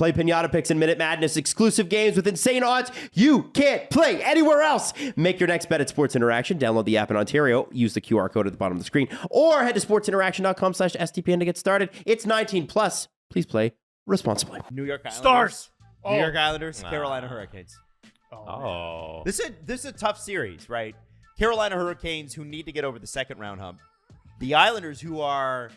Play Piñata Picks and Minute Madness exclusive games with insane odds you can't play anywhere else. Make your next bet at Sports Interaction. Download the app in Ontario. Use the QR code at the bottom of the screen. Or head to sportsinteraction.com/STPN to get started. It's 18 plus. Please play responsibly. New York Islanders. Stars. New York Islanders, Carolina Hurricanes. Oh. This is a tough series, right? Carolina Hurricanes, who need to get over the second round hump. The Islanders, who are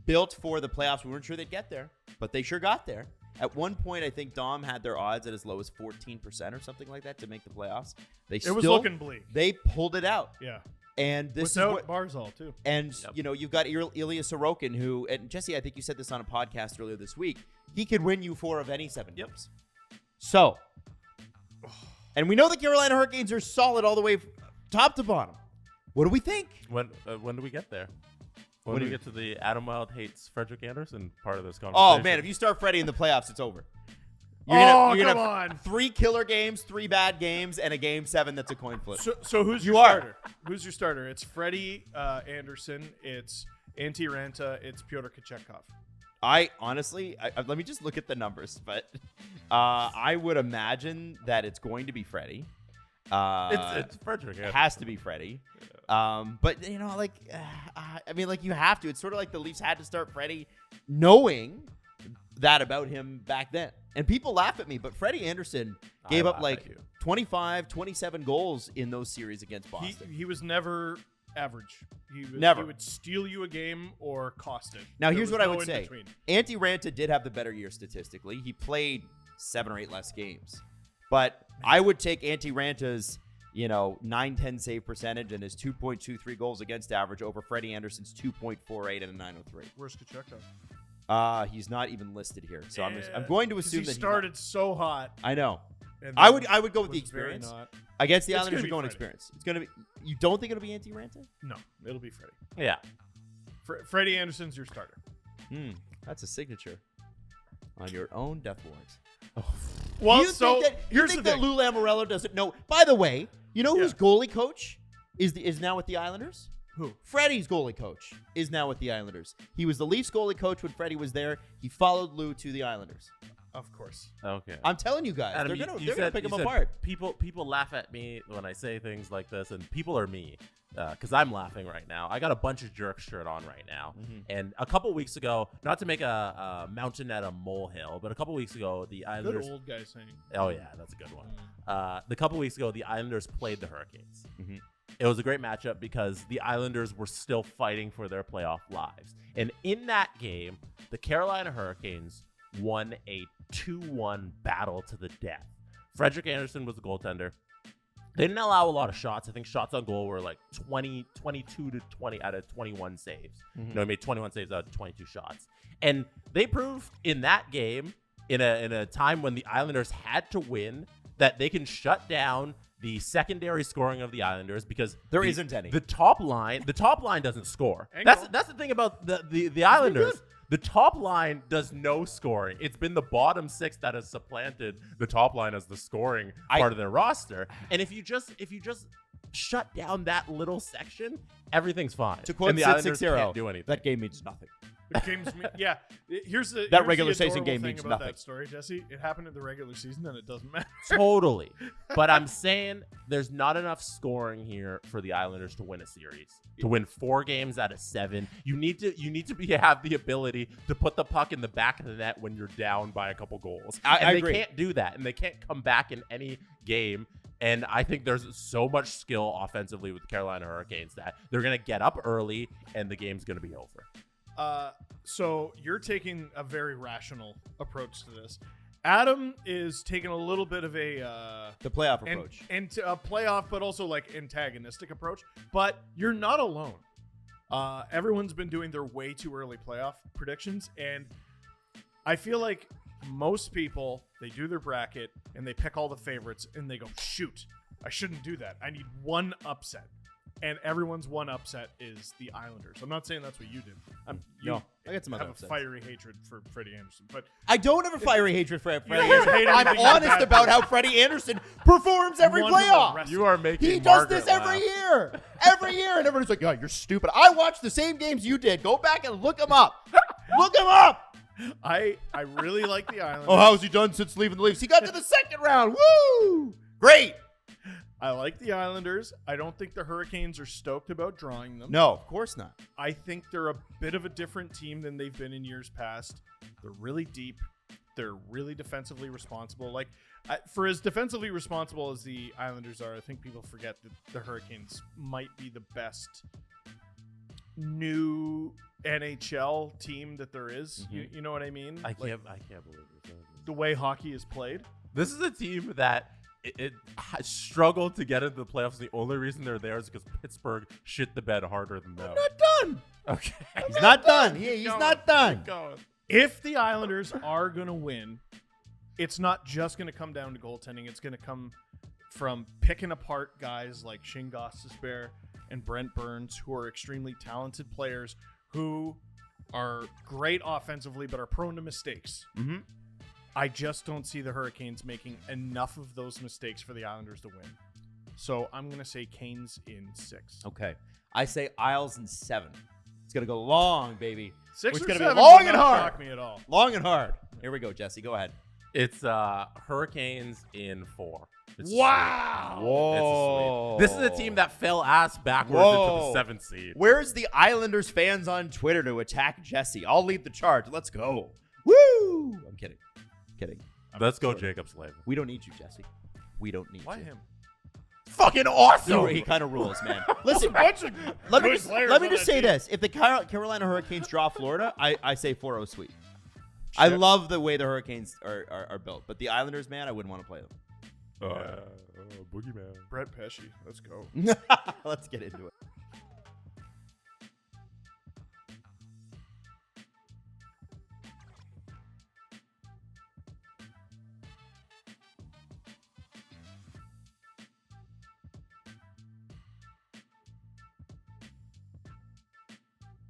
built for the playoffs. We weren't sure they'd get there, but they sure got there. At one point, I think Dom had their odds at as low as 14% or something like that to make the playoffs. It was looking bleak. They pulled it out. Yeah. And this Without is what Barzal, too. And, you've got Ilya Sorokin, who, and Jesse, I think you said this on a podcast earlier this week, he could win you 4 of any 7 games. So, and we know the Carolina Hurricanes are solid all the way top to bottom. What do we think? When do we get there? When do we get to the Adam Wild hates Frederick Anderson part of this conversation? Oh, man, if you start Freddie in the playoffs, it's over. You're gonna have 3 killer games, 3 bad games, and a game 7 that's a coin flip. So who's your starter? Who's your starter? It's Freddie Anderson. It's Antti Ranta. It's Pyotr Kochetkov. I honestly, let me just look at the numbers, but I would imagine that it's going to be Freddie. It's Frederick. It has to be Freddie. But you have to. It's sort of like the Leafs had to start Freddie, knowing that about him back then. And people laugh at me, but Freddie Anderson gave up 25, 27 goals in those series against Boston. He was never average. He would steal you a game or cost it. Now, here's what I would say. Antti Ranta did have the better year statistically. He played 7 or 8 less games. But I would take Antti Ranta's, 9-10 save percentage and his 2.23 goals against average over Freddie Anderson's 2.48 and a 9.03. Where's Kochetkov? He's not even listed here. So I'm going to assume that he started so hot. I know. I would go with the experience. Against the Islanders, you're going experience. It's going to be. You don't think it'll be Antti Ranta? No, it'll be Freddie. Yeah. Freddie Anderson's your starter. That's a signature on your own death warrants. Well, you think that Lou Lamoriello doesn't know? By the way, whose goalie coach is now with the Islanders? Who? Freddie's goalie coach is now with the Islanders. He was the Leafs goalie coach when Freddie was there. He followed Lou to the Islanders. Of course. Okay. I'm telling you guys, Adam, they're gonna pick him apart. People laugh at me when I say things like this, and people are me because I'm laughing right now. I got a bunch of jerk shirt on right now, and a couple weeks ago, not to make a mountain at a molehill, but a couple weeks ago, the Islanders. Good old guy saying. Oh yeah, that's a good one. The couple weeks ago, the Islanders played the Hurricanes. It was a great matchup because the Islanders were still fighting for their playoff lives, and in that game, the Carolina Hurricanes won a 2-1 battle to the death. Frederick Anderson was the goaltender. They didn't allow a lot of shots. I think shots on goal were like 22 to 20 out of 21 saves. He made 21 saves out of 22 shots. And they proved in that game, in a time when the Islanders had to win, that they can shut down the secondary scoring of the Islanders because there isn't any. The top line doesn't score. That's the thing about the Islanders. The top line does no scoring. It's been the bottom 6 that has supplanted the top line as the scoring part of their roster. And if you just shut down that little section, everything's fine. To quote the Islanders 6-0, can't do anything. That game means nothing. Here's the regular season game thing means about nothing. That story, Jesse. It happened in the regular season, and it doesn't matter. Totally. But I'm saying there's not enough scoring here for the Islanders to win a series. To win 4 games out of 7, you need to have the ability to put the puck in the back of the net when you're down by a couple goals. I agree. They can't do that, and they can't come back in any game. And I think there's so much skill offensively with the Carolina Hurricanes that they're going to get up early, and the game's going to be over. So you're taking a very rational approach to this. Adam is taking a little bit of the playoff approach, and a playoff, but also like antagonistic approach. But you're not alone. Everyone's been doing their way too early playoff predictions, and I feel like most people, they do their bracket and they pick all the favorites and they go, shoot, I shouldn't do that. I need one upset. And everyone's one upset is the Islanders. I'm not saying that's what you did. I got some other have upsets. A fiery hatred for Freddie Anderson, but I don't have a fiery hatred for Freddie Anderson. I'm honest about how Freddie Anderson performs every playoff. You are making He does Margaret this every laugh. year. Every year. And everybody's like, oh, you're stupid. I watched the same games you did. Go back and look them up. Look them up. I really like the Islanders. Oh, how's he done since leaving the Leafs? He got to the second round. Woo! Great. I like the Islanders. I don't think the Hurricanes are stoked about drawing them. No, of course not. I think they're a bit of a different team than they've been in years past. They're really deep. They're really defensively responsible. Like, for as defensively responsible as the Islanders are, I think people forget that the Hurricanes might be the best new NHL team that there is. You know what I mean? I Like, can't believe this. the way hockey is played. This is a team that it has struggled to get into the playoffs. The only reason they're there is because Pittsburgh shit the bed harder than them. Not done. Okay. He's not done. He's not done. If the Islanders are going to win, it's not just going to come down to goaltending. It's going to come from picking apart guys like Shane Gostisbehere and Brent Burns, who are extremely talented players who are great offensively but are prone to mistakes. Mm-hmm. I just don't see the Hurricanes making enough of those mistakes for the Islanders to win. So I'm going to say Canes in 6. Okay. I say Isles in 7. It's going to go long, baby. 6 It's or gonna 7 be long would and not hard. shock me at all. Long and hard. Here we go, Jesse. Go ahead. It's Hurricanes in 4. It's Wow. sweet. Whoa. It's sweet. This is a team that fell ass backwards Whoa. into the 7th seed. Where's the Islanders fans on Twitter to attack Jesse? I'll lead the charge. Let's go. Woo! I'm kidding. Kidding. Let's go, Jacob Slavin. We don't need you, Jesse. We don't need Why you. him? Fucking awesome. He kind of rules, man. Listen, Bunch of let me good just, players let me on just that say team. this. If the Carolina Hurricanes draw Florida, I say 4-0 sweep. I love the way the Hurricanes are built. But the Islanders, man, I wouldn't want to play them. Boogeyman. Brett Pesci. Let's go. Let's get into it.